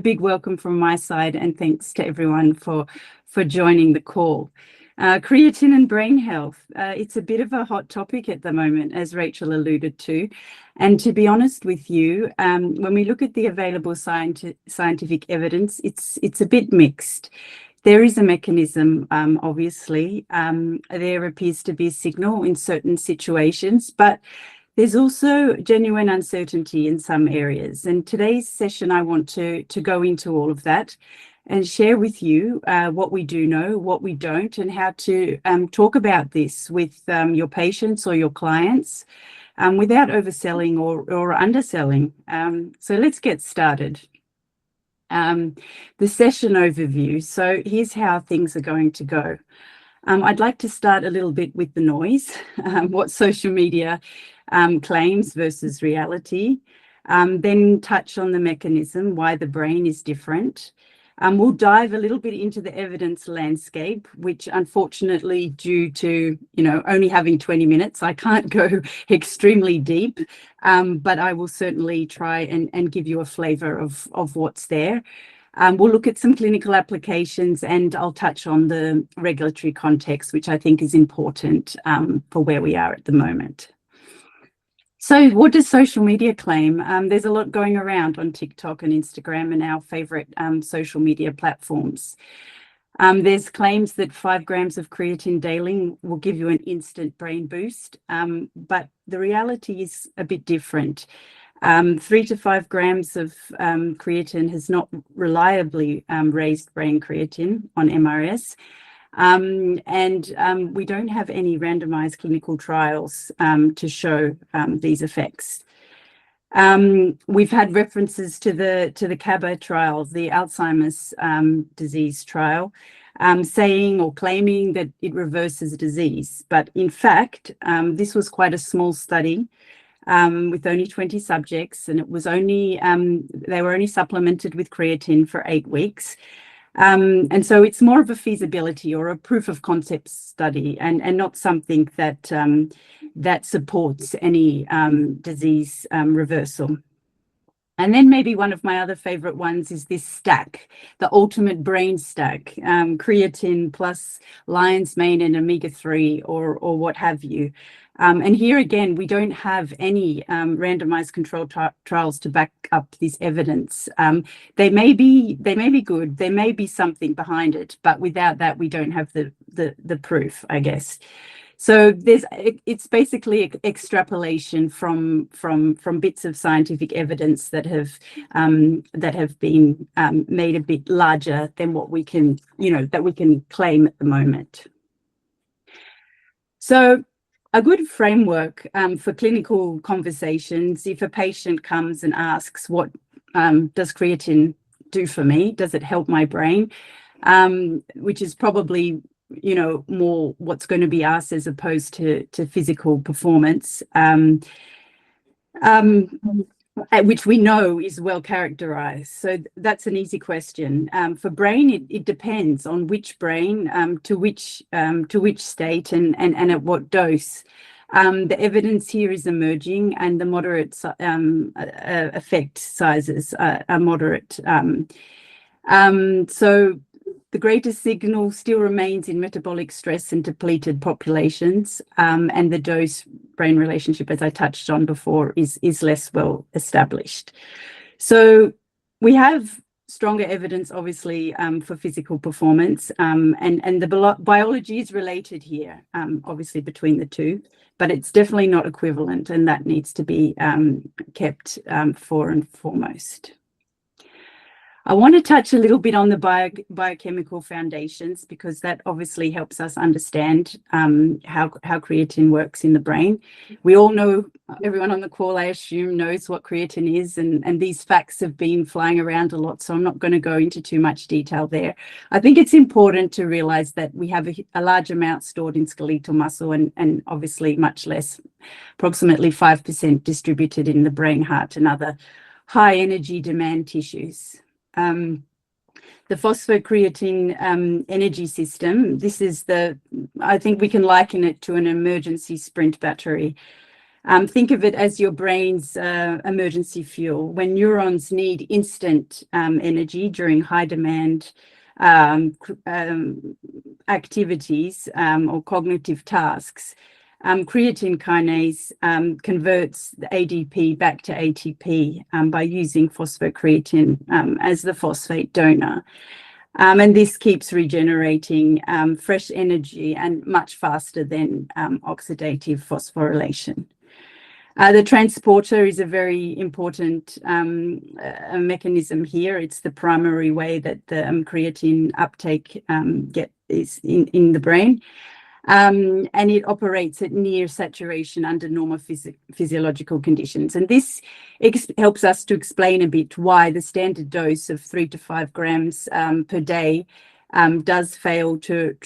a big welcome from my side, and thanks to everyone for joining the call. Creatine and brain health. It's a bit of a hot topic at the moment, as Rachel alluded to. And to be honest with you, when we look at the available scientific evidence, it's a bit mixed. There is a mechanism, obviously. There appears to be a signal in certain situations, but there's also genuine uncertainty in some areas. And today's session, I want to go into all of that and share with you what we do know, what we don't, and how to talk about this with your patients or your clients without overselling or underselling. So let's get started. The session overview. So here's how things are going to go. I'd like to start a little bit with the noise, what social media claims versus reality, then touch on the mechanism, why the brain is different. We'll dive a little bit into the evidence landscape, which unfortunately, due to only having 20 minutes, I can't go extremely deep, but I will certainly try and give you a flavor of what's there. We'll look at some clinical applications, and I'll touch on the regulatory context, which I think is important for where we are at the moment. So what does social media claim? There's a lot going around on TikTok and Instagram and our favorite social media platforms. There's claims that 5 grams of creatine daily will give you an instant brain boost, but the reality is a bit different. 3 to 5 grams of creatine has not reliably raised brain creatine on MRS. We don't have any randomized clinical trials to show these effects. We've had references to the CABA trial, the Alzheimer's disease trial, saying or claiming that it reverses disease. But in fact, this was quite a small study with only 20 subjects, and it was only they were only supplemented with creatine for 8 weeks. And so it's more of a feasibility or a proof of concept study, and not something that that supports any disease reversal. And then maybe one of my other favorite ones is this stack, the ultimate brain stack, creatine plus lion's mane and omega-3 or what have you. And here again, we don't have any randomized controlled trials to back up this evidence. They may be good, there may be something behind it, but without that, we don't have the proof, I guess. So it's basically extrapolation from bits of scientific evidence that have been made a bit larger than what we can claim at the moment. So a good framework for clinical conversations, if a patient comes and asks, what does creatine do for me? Does it help my brain? Which is probably more what's going to be asked as opposed to physical performance, which we know is well characterized. So that's an easy question. For brain, it depends on which brain, to which state, and at what dose. The evidence here is emerging, and the moderate effect sizes are moderate. So the greatest signal still remains in metabolic stress and depleted populations, and the dose-brain relationship, as I touched on before, is less well established. So we have stronger evidence, obviously, for physical performance, and the biology is related here, obviously, between the two, but it's definitely not equivalent, and that needs to be kept fore and foremost. I want to touch a little bit on the biochemical foundations, because that obviously helps us understand how creatine works in the brain. We all know, everyone on the call, I assume, knows what creatine is, and these facts have been flying around a lot, so I'm not going to go into too much detail there. I think it's important to realize that we have a large amount stored in skeletal muscle, and obviously much less, approximately 5% distributed in the brain, heart, and other high energy demand tissues. The phosphocreatine energy system, this is I think we can liken it to an emergency sprint battery. Think of it as your brain's emergency fuel. When neurons need instant energy during high demand activities or cognitive tasks, creatine kinase converts the ADP back to ATP by using phosphocreatine as the phosphate donor. And this keeps regenerating fresh energy and much faster than oxidative phosphorylation. The transporter is a very important mechanism here. It's the primary way that the creatine uptake is in the brain. And it operates at near saturation under normal physiological conditions. And this helps us to explain a bit why the standard dose of 3 to 5 grams per day does fail to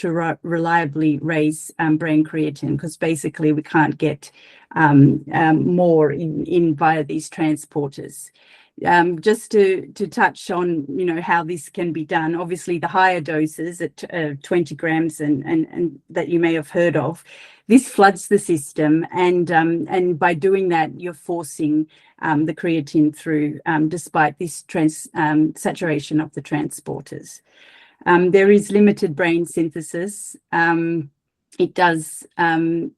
reliably raise brain creatine, because basically we can't get more in via these transporters. Just to touch on, how this can be done. Obviously, the higher doses at 20 grams and that you may have heard of, this floods the system, and by doing that, you're forcing the creatine through, despite this saturation of the transporters. There is limited brain synthesis. It does the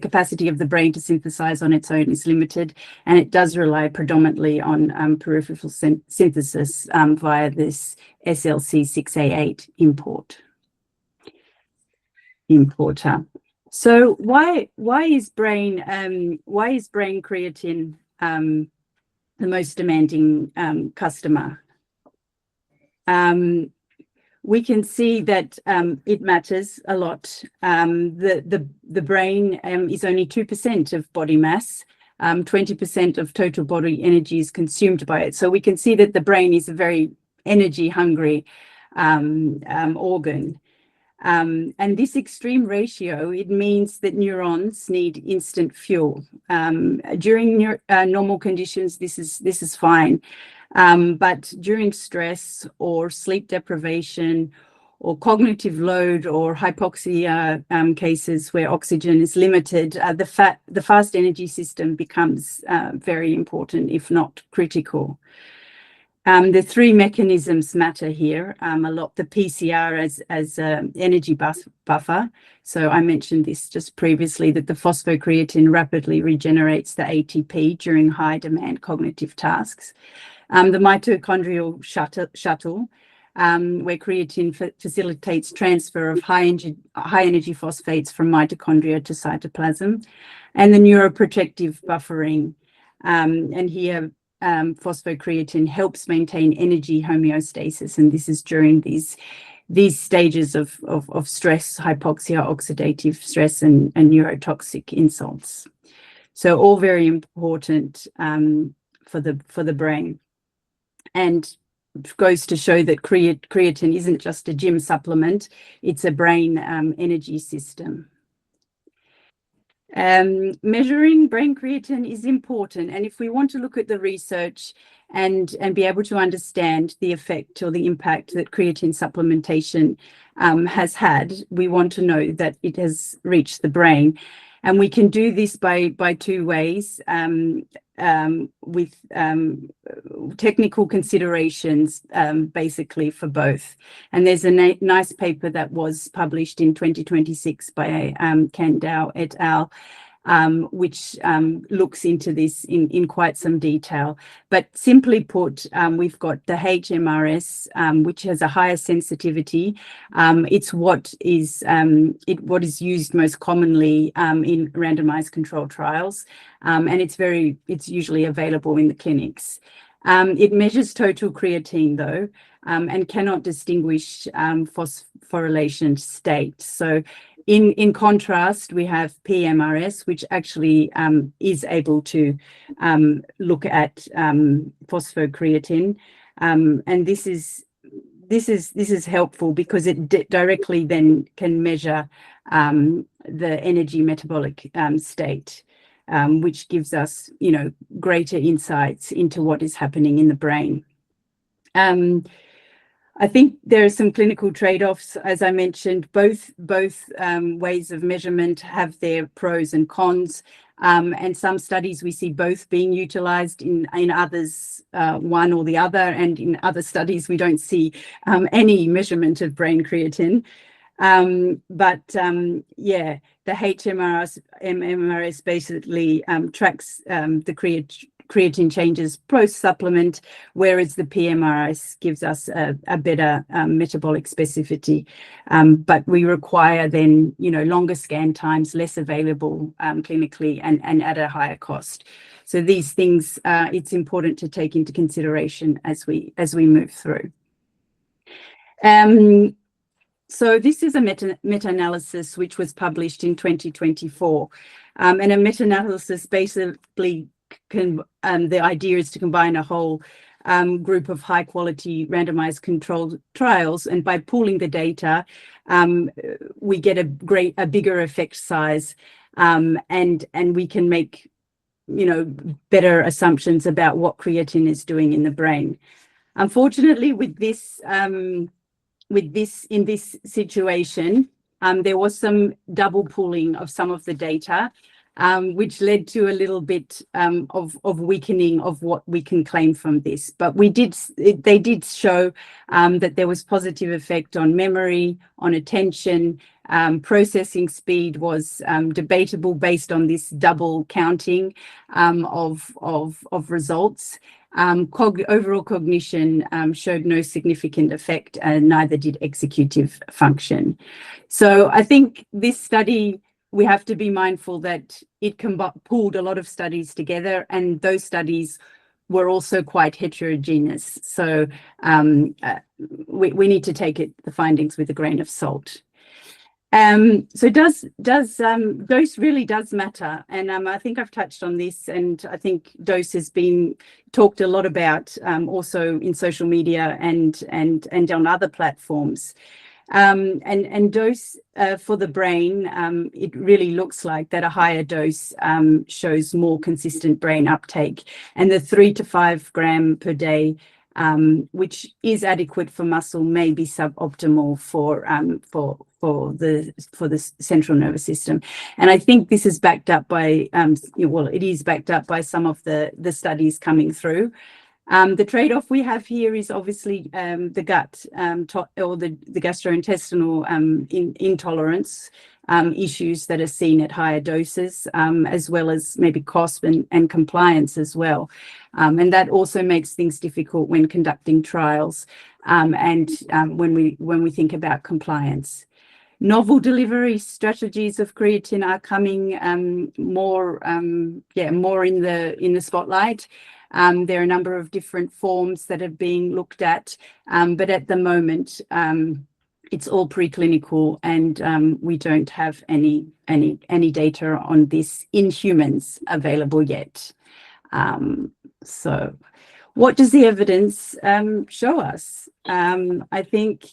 capacity of the brain to synthesize on its own is limited, and it does rely predominantly on peripheral synthesis via this SLC6A8 importer. So why is brain creatine the most demanding customer? We can see that it matters a lot. The brain is only 2% of body mass. 20% of total body energy is consumed by it. So we can see that the brain is a very energy hungry organ. And this extreme ratio, it means that neurons need instant fuel. During normal conditions, this is fine. But during stress or sleep deprivation or cognitive load or hypoxia cases where oxygen is limited, the fast energy system becomes very important, if not critical. The three mechanisms matter here a lot. The PCR as energy buffer. So I mentioned this just previously, that the phosphocreatine rapidly regenerates the ATP during high demand cognitive tasks. The mitochondrial shuttle, where creatine facilitates transfer of high energy phosphates from mitochondria to cytoplasm, and the neuroprotective buffering. And here, phosphocreatine helps maintain energy homeostasis, and this is during these stages of stress, hypoxia, oxidative stress, and neurotoxic insults. So all very important for the brain. And it goes to show that creatine isn't just a gym supplement, it's a brain energy system. Measuring brain creatine is important, and if we want to look at the research and be able to understand the effect or the impact that creatine supplementation has had, we want to know that it has reached the brain. And we can do this by two ways, with technical considerations, basically for both. And there's a nice paper that was published in 2026 by Kandau et al., which looks into this in quite some detail. But simply put, we've got the HMRS, which has a higher sensitivity. It's what is used most commonly in randomized controlled trials, and it's usually available in the clinics. It measures total creatine though, and cannot distinguish phosphorylation state. So in contrast, we have PMRS, which actually is able to look at phosphocreatine, and this is helpful because it directly then can measure the energy metabolic state, which gives us, greater insights into what is happening in the brain. I think there are some clinical trade-offs, as I mentioned. Both ways of measurement have their pros and cons, and some studies we see both being utilized. In others, one or the other, and in other studies we don't see any measurement of brain creatine. Yeah, the HMRS basically tracks the creatine changes post-supplement, whereas the PMRS gives us a better metabolic specificity. But we require then, longer scan times, less available clinically, and at a higher cost. So these things, it's important to take into consideration as we move through. So this is a meta-analysis which was published in 2024. And a meta-analysis basically the idea is to combine a whole group of high quality randomized controlled trials, and by pooling the data we get a bigger effect size, and we can make better assumptions about what creatine is doing in the brain. Unfortunately, in this situation, there was some double pooling of some of the data, which led to a little bit of weakening of what we can claim from this. But they did show that there was positive effect on memory, on attention. Processing speed was debatable based on this double counting of results. Overall cognition showed no significant effect, and neither did executive function. So I think this study, we have to be mindful that it pooled a lot of studies together, and those studies were also quite heterogeneous. So we need to take the findings with a grain of salt. So dose really does matter, and I think I've touched on this, and I think dose has been talked a lot about also in social media and on other platforms. And dose for the brain, it really looks like that a higher dose shows more consistent brain uptake, and the 3 to 5 gram per day, which is adequate for muscle, may be suboptimal for the central nervous system. And I think this is backed up by it is backed up by some of the studies coming through. The trade-off we have here is obviously the gut or the gastrointestinal intolerance issues that are seen at higher doses, as well as maybe cost and compliance as well. And that also makes things difficult when conducting trials, and when we think about compliance. Novel delivery strategies of creatine are coming more in the spotlight. There are a number of different forms that are being looked at, but at the moment it's all preclinical, and we don't have any data on this in humans available yet. So what does the evidence show us? I think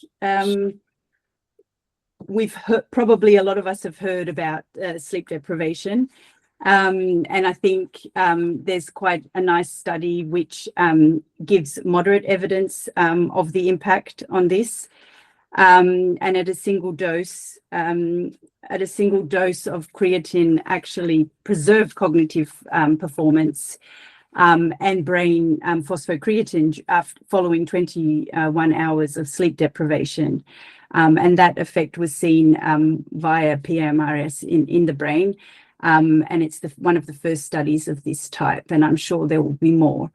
probably a lot of us have heard about sleep deprivation. And I think there's quite a nice study which gives moderate evidence of the impact on this. And at a single dose of creatine actually preserved cognitive performance and brain phosphocreatine following 21 hours of sleep deprivation. And that effect was seen via PMRS in the brain. And it's one of the first studies of this type, and I'm sure there will be more.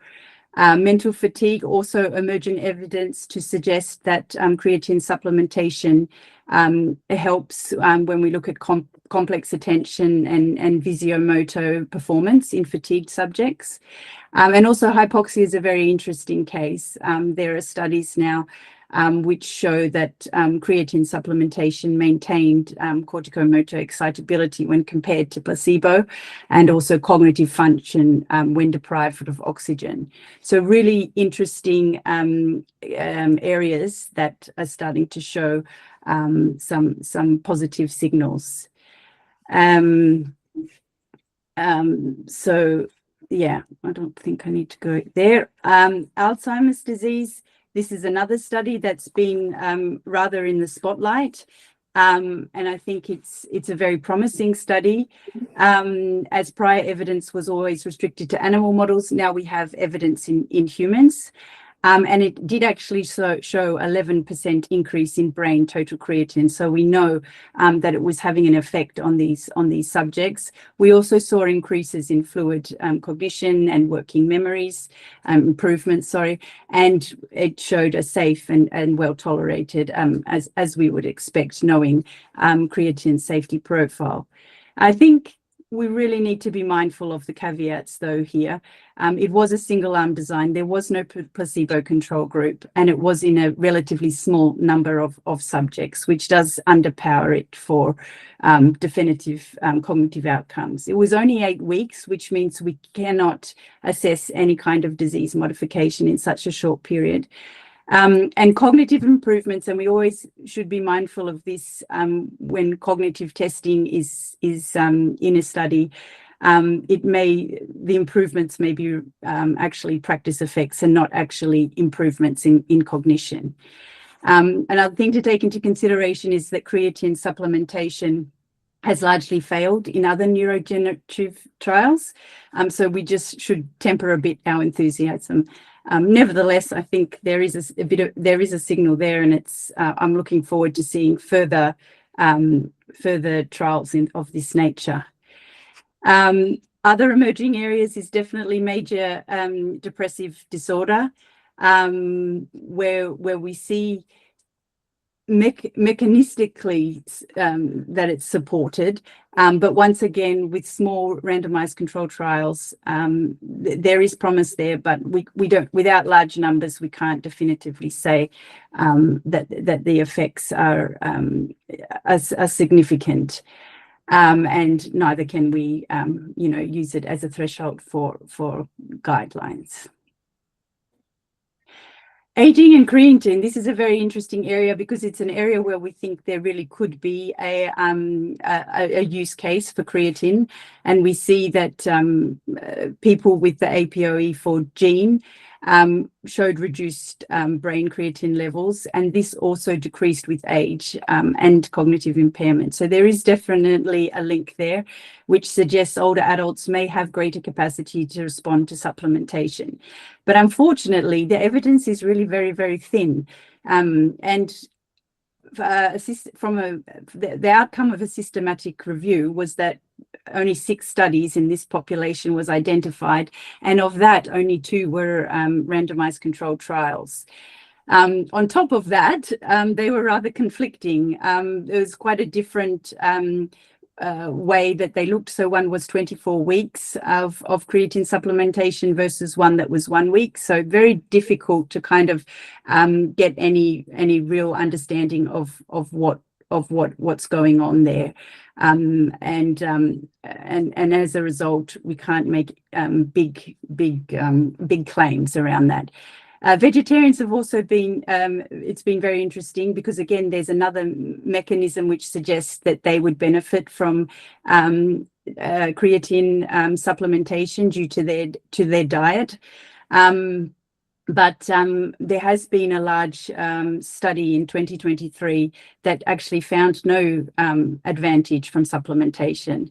Mental fatigue, also emergent evidence to suggest that creatine supplementation helps when we look at complex attention and visiomotor performance in fatigued subjects. And also hypoxia is a very interesting case. There are studies now which show that creatine supplementation maintained corticomotor excitability when compared to placebo, and also cognitive function when deprived of oxygen. So really interesting areas that are starting to show some positive signals. So yeah, I don't think I need to go there. Alzheimer's disease This is another study that's been rather in the spotlight. And I think it's a very promising study. As prior evidence was always restricted to animal models, now we have evidence in humans. And it did actually show 11% increase in brain total creatine. So we know that it was having an effect on these subjects. We also saw increases in fluid cognition and working memories, improvements, and it showed a safe and well tolerated, as we would expect, knowing creatine safety profile. I think we really need to be mindful of the caveats, though, here. It was a single-arm design. There was no placebo control group, and it was in a relatively small number of subjects, which does underpower it for definitive cognitive outcomes. It was only 8 weeks, which means we cannot assess any kind of disease modification in such a short period. And cognitive improvements, and we always should be mindful of this when cognitive testing is in a study. The improvements may be actually practice effects and not actually improvements in cognition. Another thing to take into consideration is that creatine supplementation has largely failed in other neurodegenerative trials. So we just should temper a bit our enthusiasm. Nevertheless, I think there is a signal there, and I'm looking forward to seeing further trials of this nature. Other emerging areas is definitely major depressive disorder, where we see mechanistically that it's supported, but once again, with small randomized control trials, there is promise there, but we don't, without large numbers, we can't definitively say that the effects are significant, and neither can we use it as a threshold for guidelines. Aging and creatine, this is a very interesting area because it's an area where we think there really could be a use case for creatine. And we see that people with the APOE4 gene showed reduced brain creatine levels, and this also decreased with age and cognitive impairment. So there is definitely a link there, which suggests older adults may have greater capacity to respond to supplementation. But unfortunately, the evidence is really very, very thin. And the outcome of a systematic review was that only 6 studies in this population was identified, and of that, only 2 were randomized controlled trials. On top of that, they were rather conflicting. There was quite a different way that they looked. So one was 24 weeks of creatine supplementation versus one that was 1 week. So very difficult to kind of get any real understanding of what's going on there. And as a result, we can't make big claims around that. Vegetarians have also been, it's been very interesting because, again, there's another mechanism which suggests that they would benefit from creatine supplementation due to their diet. But there has been a large study in 2023 that actually found no advantage from supplementation.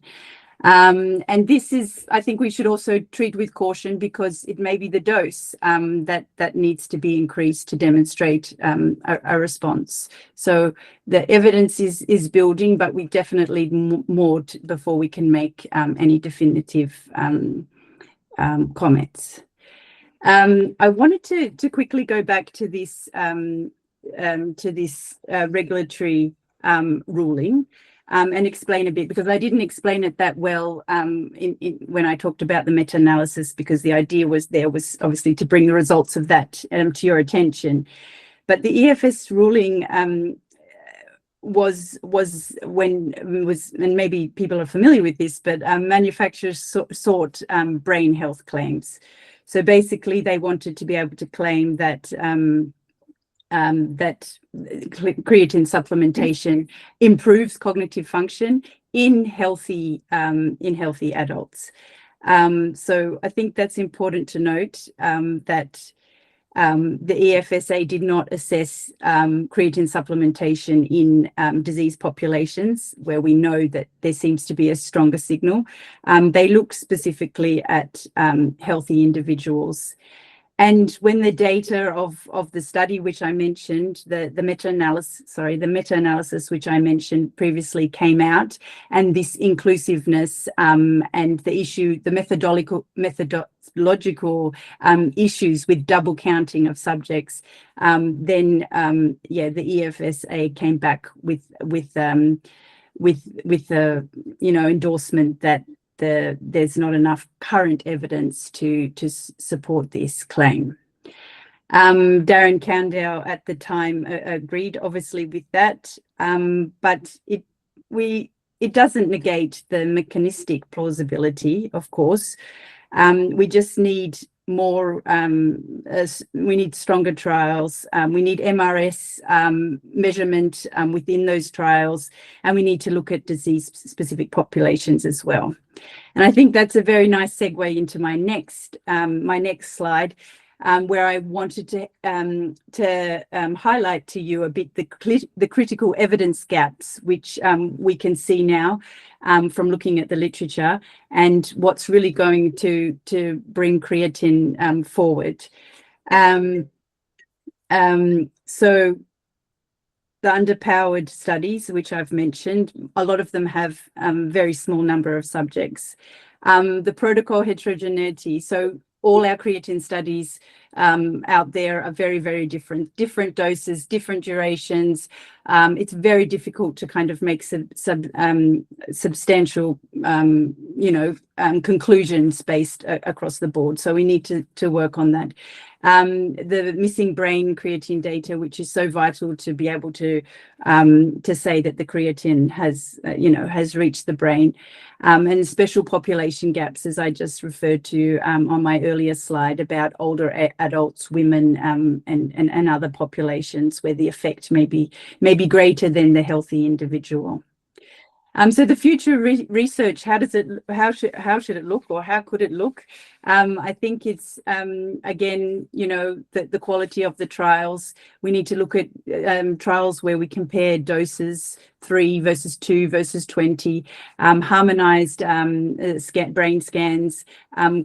And this is, I think we should also treat with caution because it may be the dose that needs to be increased to demonstrate a response. So the evidence is building, but we definitely need more before we can make any definitive comments. I wanted to quickly go back to this regulatory ruling. And explain a bit, because I didn't explain it that well when I talked about the meta-analysis, because the idea was obviously to bring the results of that to your attention. But the EFS ruling was, and maybe people are familiar with this, but manufacturers sought brain health claims. So basically, they wanted to be able to claim that that creatine supplementation improves cognitive function in healthy adults. So I think that's important to note, that the EFSA did not assess creatine supplementation in disease populations where we know that there seems to be a stronger signal. They looked specifically at healthy individuals. And when the data of the study, which I mentioned, the meta-analysis, which I mentioned previously, came out, and this inclusiveness and the methodological issues with double counting of subjects, then the EFSA came back with the endorsement that there's not enough current evidence to support this claim. Darren Countdow at the time agreed, obviously, with that, but it doesn't negate the mechanistic plausibility, of course. We just need more, we need stronger trials, we need MRS measurement within those trials, and we need to look at disease-specific populations as well. And I think that's a very nice segue into my next slide, where I wanted to highlight to you a bit the critical evidence gaps, which we can see now from looking at the literature, and what's really going to bring creatine forward. So the underpowered studies, which I've mentioned, a lot of them have very small number of subjects. The protocol heterogeneity, so all our creatine studies out there are very, very different doses, different durations. It's very difficult to kind of make substantial, conclusions based across the board. So we need to work on that. The missing brain creatine data, which is so vital to be able to say that the creatine has reached the brain, and special population gaps, as I just referred to on my earlier slide about older adults, women, and other populations where the effect may be greater than the healthy individual. So the future research, how should it look, or how could it look? I think it's again, the quality of the trials. We need to look at trials where we compare doses, 3 versus 2 versus 20, harmonized brain scans,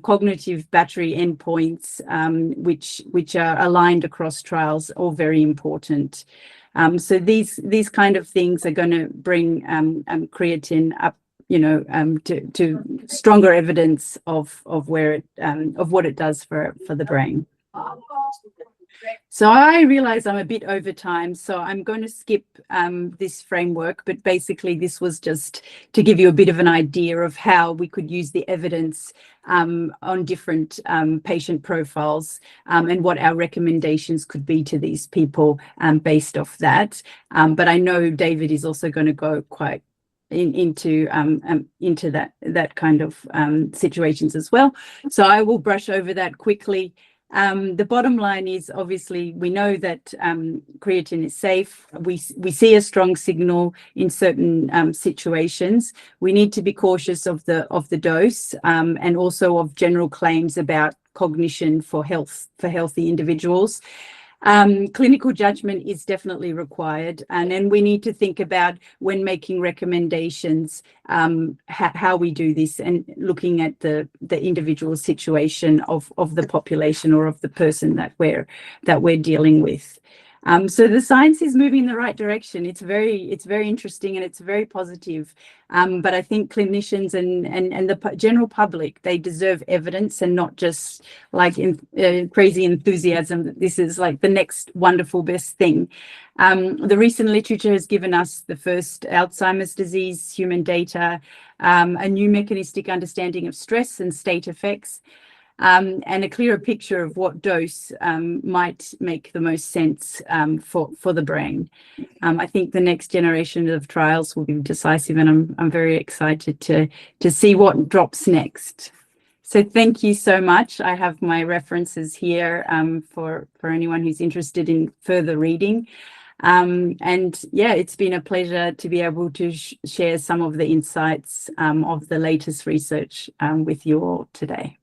cognitive battery endpoints, which are aligned across trials, all very important. So these kind of things are going to bring creatine up, to stronger evidence of what it does for the brain. So I realize I'm a bit over time, so I'm going to skip this framework, but basically this was just to give you a bit of an idea of how we could use the evidence on different patient profiles, and what our recommendations could be to these people based off that. But I know David is also going to go quite into that kind of situations as well. So I will brush over that quickly. The bottom line is, obviously, we know that creatine is safe. We see a strong signal in certain situations. We need to be cautious of the dose, and also of general claims about cognition for healthy individuals. Clinical judgment is definitely required, and then we need to think about, when making recommendations, how we do this, and looking at the individual situation of the population or of the person that we're dealing with. So the science is moving in the right direction. It's very interesting, and it's very positive. But I think clinicians and the general public, they deserve evidence, and not just like crazy enthusiasm that this is like the next wonderful best thing. The recent literature has given us the first Alzheimer's disease human data, a new mechanistic understanding of stress and state effects, and a clearer picture of what dose might make the most sense for the brain. I think the next generation of trials will be decisive, and I'm very excited to see what drops next. So thank you so much. I have my references here for anyone who's interested in further reading. And yeah, it's been a pleasure to be able to share some of the insights of the latest research with you all today.